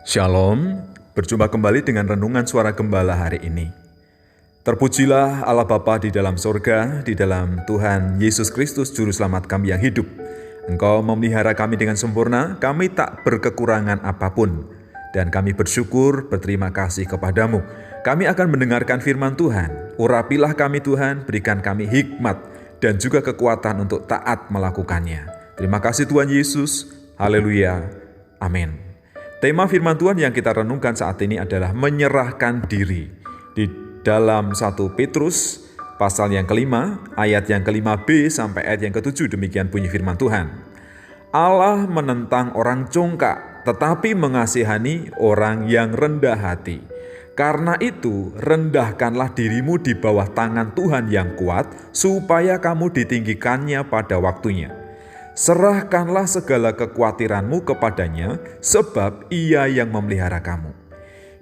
Shalom, berjumpa kembali dengan Renungan Suara Gembala hari ini. Terpujilah Allah Bapa di dalam sorga, di dalam Tuhan Yesus Kristus Juru Selamat kami yang hidup. Engkau memelihara kami dengan sempurna, kami tak berkekurangan apapun. Dan kami bersyukur, berterima kasih kepadamu. Kami akan mendengarkan firman Tuhan. Urapilah kami Tuhan, berikan kami hikmat dan juga kekuatan untuk taat melakukannya. Terima kasih Tuhan Yesus, haleluya, amin. Tema firman Tuhan yang kita renungkan saat ini adalah menyerahkan diri. Di dalam 1 Petrus pasal yang kelima, ayat yang ke-5b sampai ayat yang ke-7, demikian bunyi firman Tuhan. Allah menentang orang congkak, tetapi mengasihani orang yang rendah hati. Karena itu, rendahkanlah dirimu di bawah tangan Tuhan yang kuat, supaya kamu ditinggikannya pada waktunya. Serahkanlah segala kekhawatiranmu kepadanya, sebab Ia yang memelihara kamu.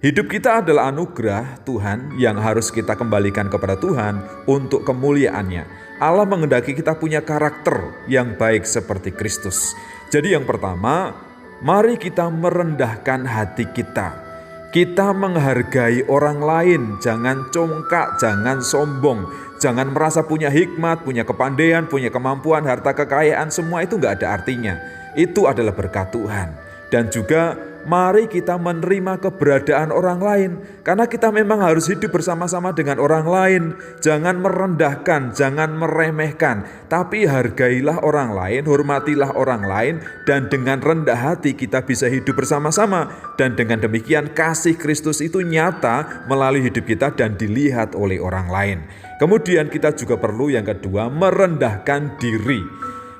Hidup kita adalah anugerah Tuhan yang harus kita kembalikan kepada Tuhan untuk kemuliaannya. Allah menghendaki kita punya karakter yang baik seperti Kristus. Jadi yang pertama, mari kita merendahkan hati kita. Kita menghargai orang lain, jangan congkak, jangan sombong. Jangan merasa punya hikmat, punya kepandaian, punya kemampuan, harta kekayaan, semua itu gak ada artinya. Itu adalah berkat Tuhan. Dan juga mari kita menerima keberadaan orang lain. Karena kita memang harus hidup bersama-sama dengan orang lain. Jangan merendahkan, jangan meremehkan. Tapi hargailah orang lain, hormatilah orang lain. Dan dengan rendah hati kita bisa hidup bersama-sama. Dan dengan demikian kasih Kristus itu nyata melalui hidup kita dan dilihat oleh orang lain. Kemudian kita juga perlu yang kedua, merendahkan diri.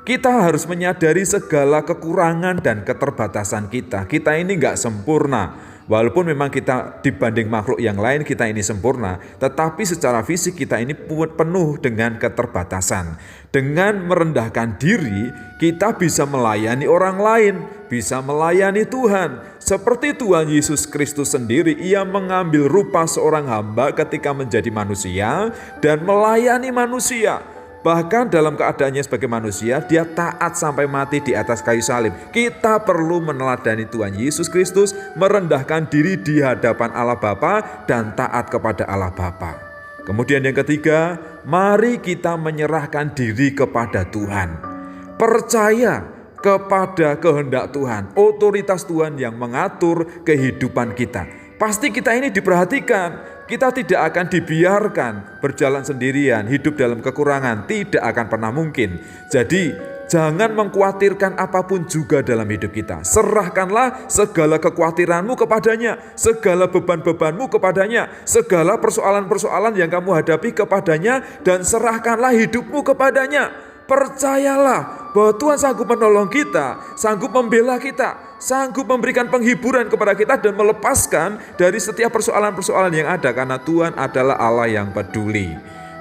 Kita harus menyadari segala kekurangan dan keterbatasan kita. Kita ini gak sempurna. Walaupun memang kita dibanding makhluk yang lain kita ini sempurna, tetapi secara fisik kita ini penuh dengan keterbatasan. Dengan merendahkan diri, kita bisa melayani orang lain, bisa melayani Tuhan. Seperti Tuhan Yesus Kristus sendiri, Ia mengambil rupa seorang hamba ketika menjadi manusia dan melayani manusia. Bahkan dalam keadaannya sebagai manusia, dia taat sampai mati di atas kayu salib. Kita perlu meneladani Tuhan Yesus Kristus, merendahkan diri di hadapan Allah Bapa dan taat kepada Allah Bapa. Kemudian yang ketiga, mari kita menyerahkan diri kepada Tuhan. Percaya kepada kehendak Tuhan, otoritas Tuhan yang mengatur kehidupan kita. Pasti kita ini diperhatikan. Kita tidak akan dibiarkan berjalan sendirian, hidup dalam kekurangan, tidak akan pernah mungkin. Jadi jangan mengkhawatirkan apapun juga dalam hidup kita. Serahkanlah segala kekhawatiranmu kepadanya, segala beban-bebanmu kepadanya, segala persoalan-persoalan yang kamu hadapi kepadanya, dan serahkanlah hidupmu kepadanya. Percayalah bahwa Tuhan sanggup menolong kita, sanggup membela kita, sanggup memberikan penghiburan kepada kita dan melepaskan dari setiap persoalan-persoalan yang ada, karena Tuhan adalah Allah yang peduli.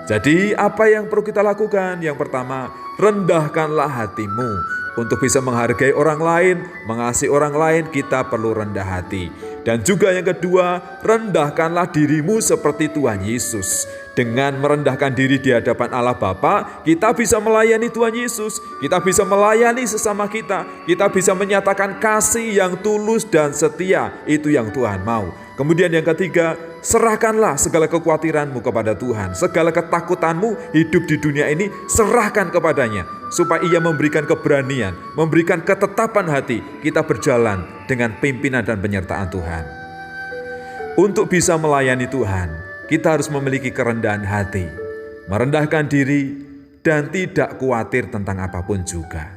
Jadi apa yang perlu kita lakukan? Yang pertama, rendahkanlah hatimu. Untuk bisa menghargai orang lain, mengasihi orang lain, kita perlu rendah hati. Dan juga yang kedua, rendahkanlah dirimu seperti Tuhan Yesus. Dengan merendahkan diri di hadapan Allah Bapa, kita bisa melayani Tuhan Yesus. Kita bisa melayani sesama kita. Kita bisa menyatakan kasih yang tulus dan setia. Itu yang Tuhan mau. Kemudian yang ketiga, serahkanlah segala kekhawatiranmu kepada Tuhan. Segala ketakutanmu hidup di dunia ini, serahkan kepadanya. Supaya Ia memberikan keberanian, memberikan ketetapan hati, kita berjalan dengan pimpinan dan penyertaan Tuhan. Untuk bisa melayani Tuhan, kita harus memiliki kerendahan hati, merendahkan diri, dan tidak khawatir tentang apapun juga.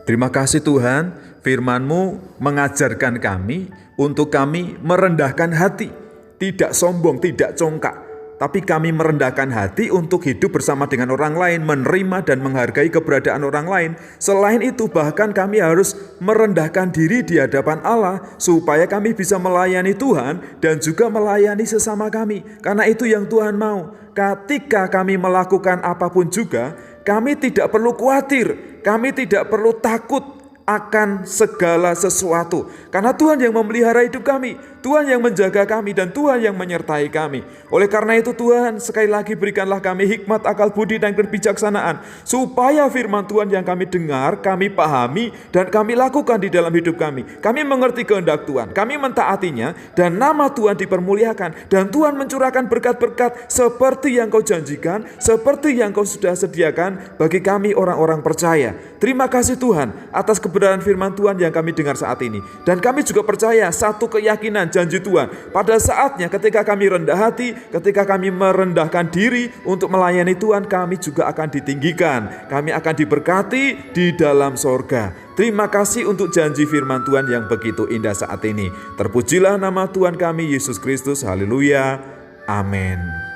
Terima kasih Tuhan, firman-Mu mengajarkan kami untuk kami merendahkan hati, tidak sombong, tidak congkak. Tapi kami merendahkan hati untuk hidup bersama dengan orang lain, menerima dan menghargai keberadaan orang lain. Selain itu bahkan kami harus merendahkan diri di hadapan Allah supaya kami bisa melayani Tuhan dan juga melayani sesama kami. Karena itu yang Tuhan mau. Ketika kami melakukan apapun juga, kami tidak perlu khawatir, kami tidak perlu takut akan segala sesuatu. Karena Tuhan yang memelihara hidup kami. Tuhan yang menjaga kami, dan Tuhan yang menyertai kami. Oleh karena itu Tuhan, sekali lagi berikanlah kami hikmat, akal budi, dan kebijaksanaan, supaya firman Tuhan yang kami dengar, kami pahami, dan kami lakukan di dalam hidup kami. Kami mengerti kehendak Tuhan, kami mentaatinya, dan nama Tuhan dipermuliakan, dan Tuhan mencurahkan berkat-berkat seperti yang Kau janjikan, seperti yang Kau sudah sediakan bagi kami orang-orang percaya. Terima kasih Tuhan atas kebenaran firman Tuhan yang kami dengar saat ini. Dan kami juga percaya satu keyakinan janji Tuhan. Pada saatnya ketika kami rendah hati, ketika kami merendahkan diri untuk melayani Tuhan, kami juga akan ditinggikan. Kami akan diberkati di dalam sorga. Terima kasih untuk janji firman Tuhan yang begitu indah saat ini. Terpujilah nama Tuhan kami Yesus Kristus. Haleluya. Amin.